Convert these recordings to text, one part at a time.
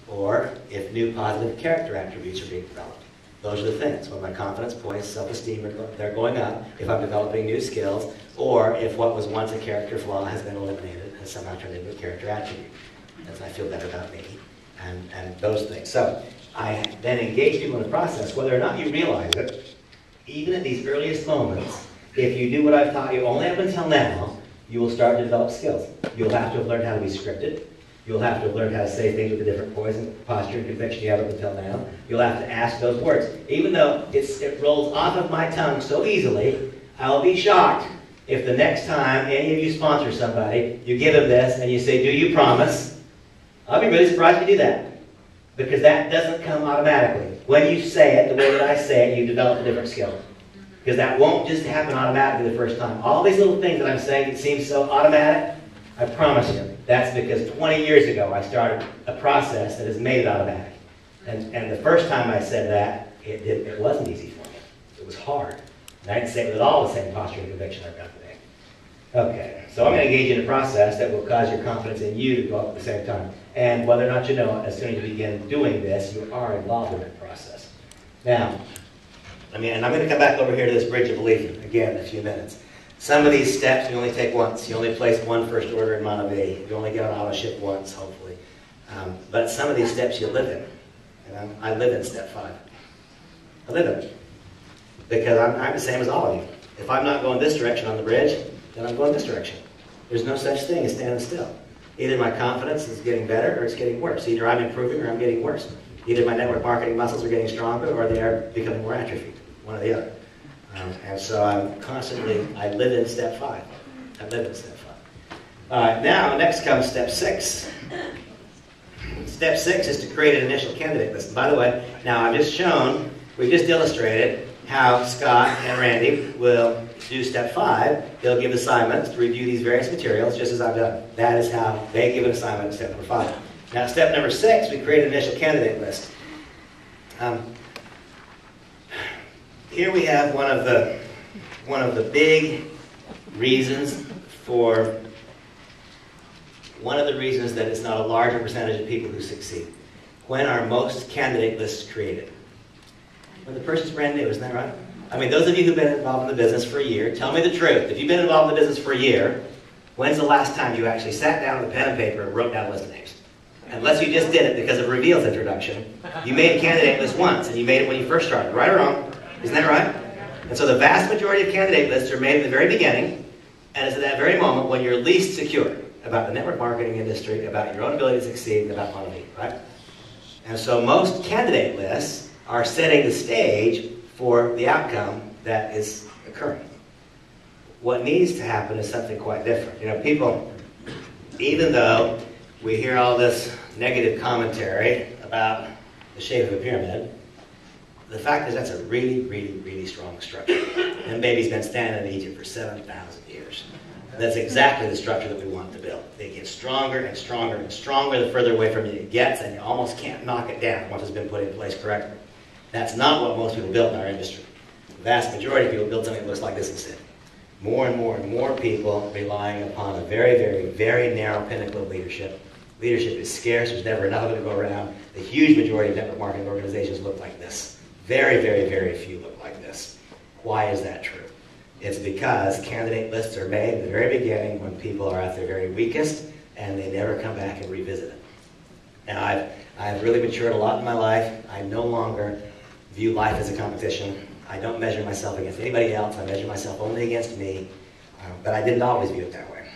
or if new positive character attributes are being developed. Those are the things. When my confidence points, self-esteem, they're going up, if I'm developing new skills, or if what was once a character flaw has been eliminated and somehow turned into a character attribute. As I feel better about me, and those things. So I then engage people in the process, whether or not you realize it, even at these earliest moments. If you do what I've taught you only up until now, you will start to develop skills. You'll have to have learned how to be scripted. You'll have to have learned how to say things with a different poise and posture and conviction you have up until now. You'll have to ask those words. Even though it rolls off of my tongue so easily, I'll be shocked if the next time any of you sponsor somebody, you give them this and you say, do you promise? I'll be really surprised if you do that. Because that doesn't come automatically. When you say it the way that I say it, you develop a different skill. Because that won't just happen automatically the first time. All these little things that I'm saying that seem so automatic, I promise you, that's because 20 years ago I started a process that has made it automatic. And the first time I said that, it wasn't easy for me. It was hard. And I didn't say it with all the same posture and conviction I've got today. Okay, so I'm going to engage in a process that will cause your confidence in you to go up at the same time. And whether or not you know it, as soon as you begin doing this, you are involved in that process. Now, and I'm going to come back over here to this bridge of belief again in a few minutes. Some of these steps you only take once. You only place one first order in Mana B. You only get on auto ship once, hopefully. But some of these steps you live in. I live in step 5. I live in it. Because I'm the same as all of you. If I'm not going this direction on the bridge, then I'm going this direction. There's no such thing as standing still. Either my confidence is getting better or it's getting worse. Either I'm improving or I'm getting worse. Either my network marketing muscles are getting stronger or they are becoming more atrophied. One or the other. And so I live in step 5. I live in step 5. All right, now next comes step 6. Step 6 is to create an initial candidate list. By the way, now we've just illustrated how Scott and Randy will do step 5. They'll give assignments to review these various materials just as I've done. That is how they give an assignment in step number 5. Now step number 6, we create an initial candidate list. Here we have one of the big reasons that it's not a larger percentage of people who succeed. When are most candidate lists created? When the person's brand new, isn't that right? Those of you who've been involved in the business for a year, tell me the truth. If you've been involved in the business for a year, when's the last time you actually sat down with a pen and paper and wrote down a list of names? Unless you just did it because of Reveal's introduction, you made a candidate list once, and you made it when you first started, right or wrong? Isn't that right? And so the vast majority of candidate lists are made at the very beginning, and it's at that very moment when you're least secure about the network marketing industry, about your own ability to succeed, and about money, right? And so most candidate lists are setting the stage for the outcome that is occurring. What needs to happen is something quite different. People, even though we hear all this negative commentary about the shape of a pyramid, the fact is that's a really, really, really strong structure. And baby's been standing in Egypt for 7,000 years. That's exactly the structure that we want to build. They get stronger and stronger and stronger the further away from you it gets, and you almost can't knock it down once it's been put in place correctly. That's not what most people build in our industry. The vast majority of people build something that looks like this instead. More and more and more people relying upon a very, very, very narrow pinnacle of leadership. Leadership is scarce. There's never enough of it to go around. The huge majority of network marketing organizations look like this. Very, very, very few look like this. Why is that true? It's because candidate lists are made in the very beginning when people are at their very weakest and they never come back and revisit it. Now, I've really matured a lot in my life. I no longer view life as a competition. I don't measure myself against anybody else. I measure myself only against me. But I didn't always view it that way.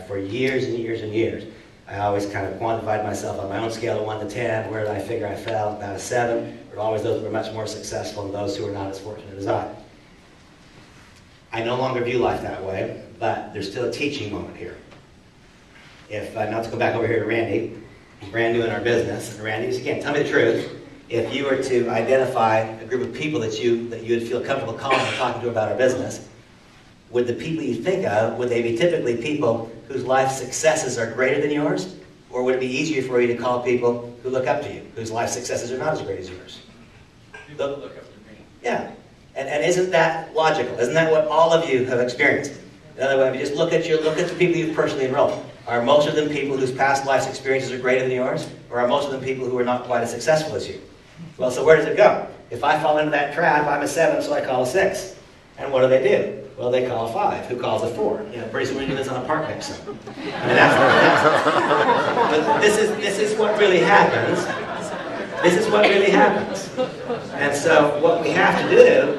For years and years and years, I always kind of quantified myself on my own scale of 1 to 10. Where did I figure I fell? About a 7. There were always those who were much more successful and those who were not as fortunate as I. I no longer view life that way, but there's still a teaching moment here. Now let's go back over here to Randy. He's brand new in our business. And Randy, again, tell me the truth. If you were to identify a group of people that you would feel comfortable calling and talking to about our business, would the people you think of, would they be typically people whose life successes are greater than yours? Or would it be easier for you to call people who look up to you, whose life successes are not as great as yours? People who look up to me. Yeah. And isn't that logical? Isn't that what all of you have experienced? In other words, if you just look at the people you've personally enrolled. Are most of them people whose past life's experiences are greater than yours? Or are most of them people who are not quite as successful as you? Well, so where does it go? If I fall into that trap, I'm a 7, so I call a 6. And what do? Well, they call a 5. Who calls a 4? You know, pretty soon we're doing this on a park bench. I mean, but this is what really happens. This is what really happens. And so what we have to do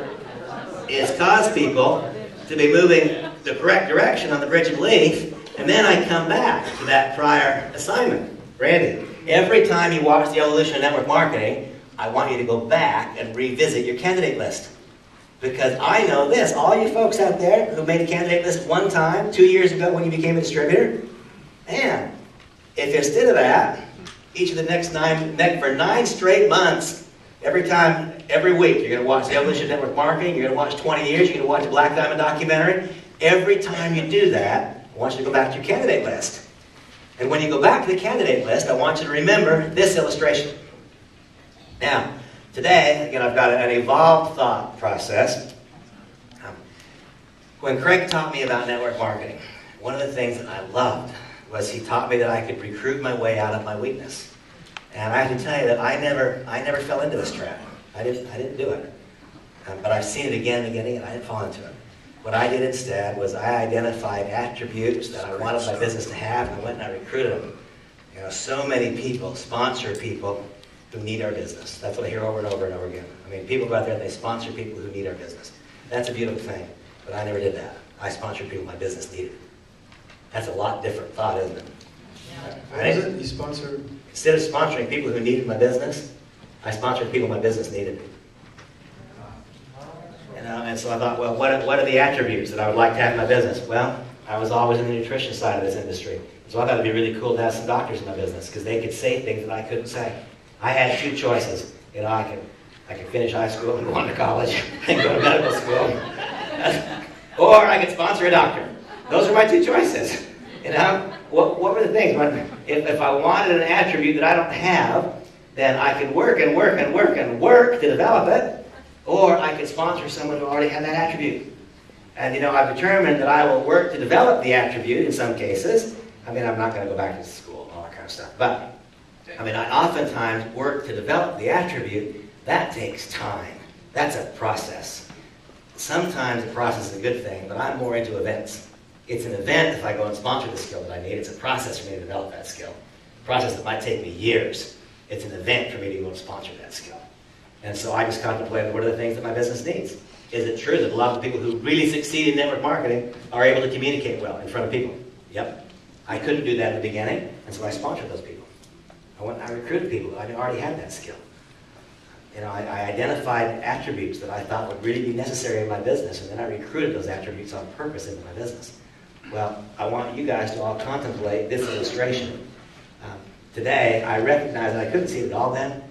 is cause people to be moving the correct direction on the bridge of belief, and then I come back to that prior assignment. Randy, every time you watch the evolution of network marketing, I want you to go back and revisit your candidate list. Because I know this, all you folks out there who made a candidate list one time, 2 years ago when you became a distributor, man, if instead of that, each of the next for 9 straight months, every week, you're going to watch the evolution of network marketing, you're going to watch 20 years, you're going to watch a Black Diamond documentary. Every time you do that, I want you to go back to your candidate list. And when you go back to the candidate list, I want you to remember this illustration. Now, today, again, I've got an evolved thought process. When Craig taught me about network marketing, one of the things that I loved was he taught me that I could recruit my way out of my weakness. And I have to tell you that I never fell into this trap. I didn't do it. But I've seen it again and again and again. I didn't fall into it. What I did instead was I identified attributes that I wanted my business to have, and I went and I recruited them. You know, so many people sponsor people who need our business. That's what I hear over and over and over again. I mean, people go out there and they sponsor people who need our business. That's a beautiful thing, but I never did that. I sponsored people my business needed. That's a lot different thought, isn't it? What was it? You sponsored? Instead of sponsoring people who needed my business, I sponsored people my business needed. You know, and so I thought, well, what are the attributes that I would like to have in my business? Well, I was always in the nutrition side of this industry. So I thought it'd be really cool to have some doctors in my business because they could say things that I couldn't say. I had 2 choices. You know, I could finish high school and go on to college and go to medical school. Or I could sponsor a doctor. Those are my 2 choices. You know, what were the things? If I wanted an attribute that I don't have, then I could work and work and work and work to develop it, or I could sponsor someone who already had that attribute. And you know, I've determined that I will work to develop the attribute in some cases. I mean, I'm not going to go back to school and all that kind of stuff. But, I mean, I oftentimes work to develop the attribute. That takes time. That's a process. Sometimes the process is a good thing, but I'm more into events. It's an event if I go and sponsor the skill that I need. It's a process for me to develop that skill. A process that might take me years. It's an event for me to go and sponsor that skill. And so I just contemplated, what are the things that my business needs? Is it true that a lot of people who really succeed in network marketing are able to communicate well in front of people? Yep. I couldn't do that in the beginning, and so I sponsored those people. I went and I recruited people who already had that skill. You know, I identified attributes that I thought would really be necessary in my business, and then I recruited those attributes on purpose into my business. Well, I want you guys to all contemplate this illustration. Today, I recognize that I couldn't see it all then,